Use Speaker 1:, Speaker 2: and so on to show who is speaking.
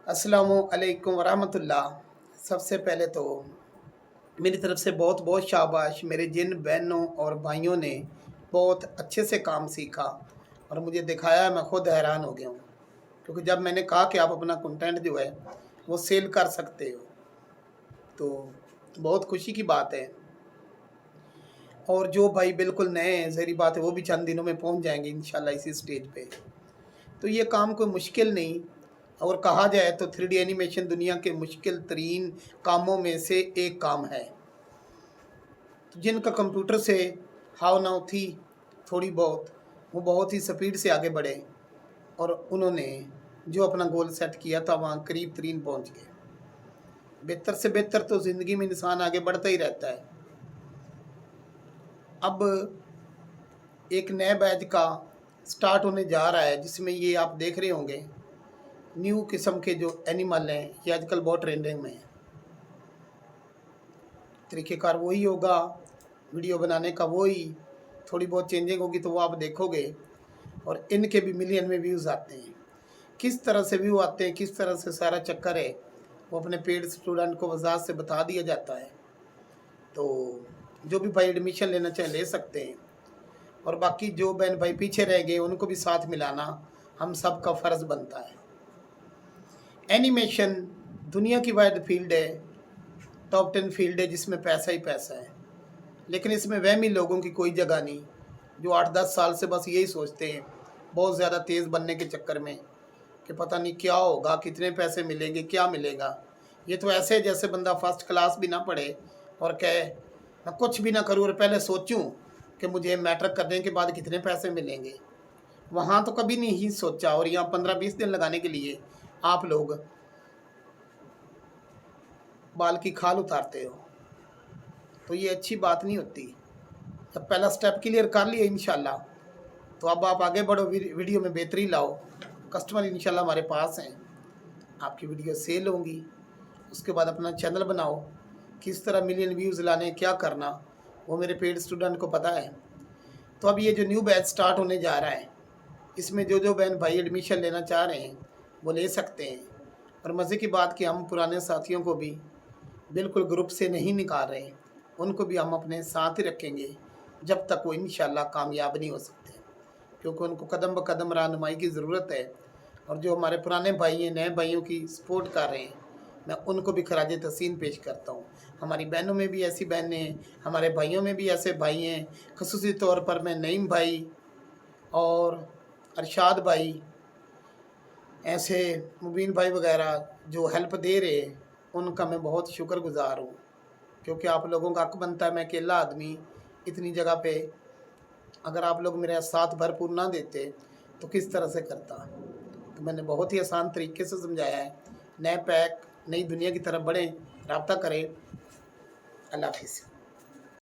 Speaker 1: अस्सलामु अलैकुम वरहमतुल्लाह। सबसे पहले तो मेरी तरफ से बहुत बहुत शाबाश मेरे जिन बहनों और भाइयों ने बहुत अच्छे से काम सीखा और मुझे दिखाया, मैं खुद हैरान हो गया हूँ। क्योंकि जब मैंने कहा कि आप अपना कंटेंट जो है वो सेल कर सकते हो, तो बहुत खुशी की बात है। और जो भाई बिल्कुल नए हैं, ज़ाहिर बात है वो भी चंद दिनों में पहुँच जाएंगे इंशाल्लाह इसी स्टेज पे। तो ये काम कोई मुश्किल नहीं, और कहा जाए तो 3D एनिमेशन दुनिया के मुश्किल तरीन कामों में से एक काम है। तो जिनका कंप्यूटर से हाव नाव थी थोड़ी बहुत, वो बहुत ही स्पीड से आगे बढ़े और उन्होंने जो अपना गोल सेट किया था वहाँ करीब तरीन पहुँच गए। बेहतर से बेहतर तो ज़िंदगी में इंसान आगे बढ़ता ही रहता है। अब एक नए बैच का स्टार्ट होने जा रहा है, जिसमें ये आप देख रहे होंगे न्यू किस्म के जो एनिमल हैं, ये आजकल बहुत ट्रेंडिंग में है। तरीक़ेकार वही होगा, वीडियो बनाने का वही, थोड़ी बहुत चेंजिंग होगी तो वो आप देखोगे। और इनके भी मिलियन में व्यूज़ आते हैं। किस तरह से व्यू आते हैं, किस तरह से सारा चक्कर है, वो अपने पेड स्टूडेंट को वजाहत से बता दिया जाता है। तो जो भी भाई एडमिशन लेना चाहे ले सकते हैं, और बाकी जो बहन भाई पीछे रह गए उनको भी साथ मिलाना हम सब का फ़र्ज़ बनता है। एनिमेशन दुनिया की वाइड फील्ड है, टॉप 10 फील्ड है जिसमें पैसा ही पैसा है। लेकिन इसमें वहमी लोगों की कोई जगह नहीं, जो 8-10 साल से बस यही सोचते हैं बहुत ज़्यादा तेज़ बनने के चक्कर में कि पता नहीं क्या होगा, कितने पैसे मिलेंगे, क्या मिलेगा। ये तो ऐसे जैसे बंदा फर्स्ट क्लास भी ना पढ़े और कहे मैं कुछ भी ना करूँ और पहले सोचूं कि मुझे मैट्रिक करने के बाद कितने पैसे मिलेंगे। वहाँ तो कभी नहीं ही सोचा, और यहाँ 15-20 दिन लगाने के लिए आप लोग बाल की खाल उतारते हो, तो ये अच्छी बात नहीं होती। जब पहला स्टेप क्लियर कर लिया इंशाल्लाह, तो अब आप आगे बढ़ो, वीडियो में बेहतरी लाओ। कस्टमर इंशाल्लाह हमारे पास हैं, आपकी वीडियो सेल होंगी। उसके बाद अपना चैनल बनाओ, किस तरह मिलियन व्यूज़ लाने, क्या करना, वो मेरे पेड स्टूडेंट को पता है। तो अब ये जो न्यू बैच स्टार्ट होने जा रहा है, इसमें जो जो बहन भाई एडमिशन लेना चाह रहे हैं वो ले सकते हैं। और मज़े की बात कि हम पुराने साथियों को भी बिल्कुल ग्रुप से नहीं निकाल रहे, उनको भी हम अपने साथ ही रखेंगे जब तक वो इंशाल्लाह कामयाब नहीं हो सकते, क्योंकि उनको कदम ब कदम रहनुमाई की ज़रूरत है। और जो हमारे पुराने भाई हैं, नए भाइयों की सपोर्ट कर रहे हैं, मैं उनको भी खराज तहसीन पेश करता हूँ। हमारी बहनों में भी ऐसी बहनें हैं, हमारे भाइयों में भी ऐसे भाई हैं। ख़ुसूसी तौर पर मैं नईम भाई और अरशाद भाई, ऐसे मुबीन भाई वगैरह जो हेल्प दे रहे हैं, उनका मैं बहुत शुक्रगुज़ार हूँ। क्योंकि आप लोगों का हक बनता है, मैं अकेला आदमी इतनी जगह पे, अगर आप लोग मेरा साथ भरपूर ना देते तो किस तरह से करता। तो मैंने बहुत ही आसान तरीके से समझाया है। नए पैक नई दुनिया की तरफ बढ़ें, रब्ता करें। अल्लाह हाफिज़।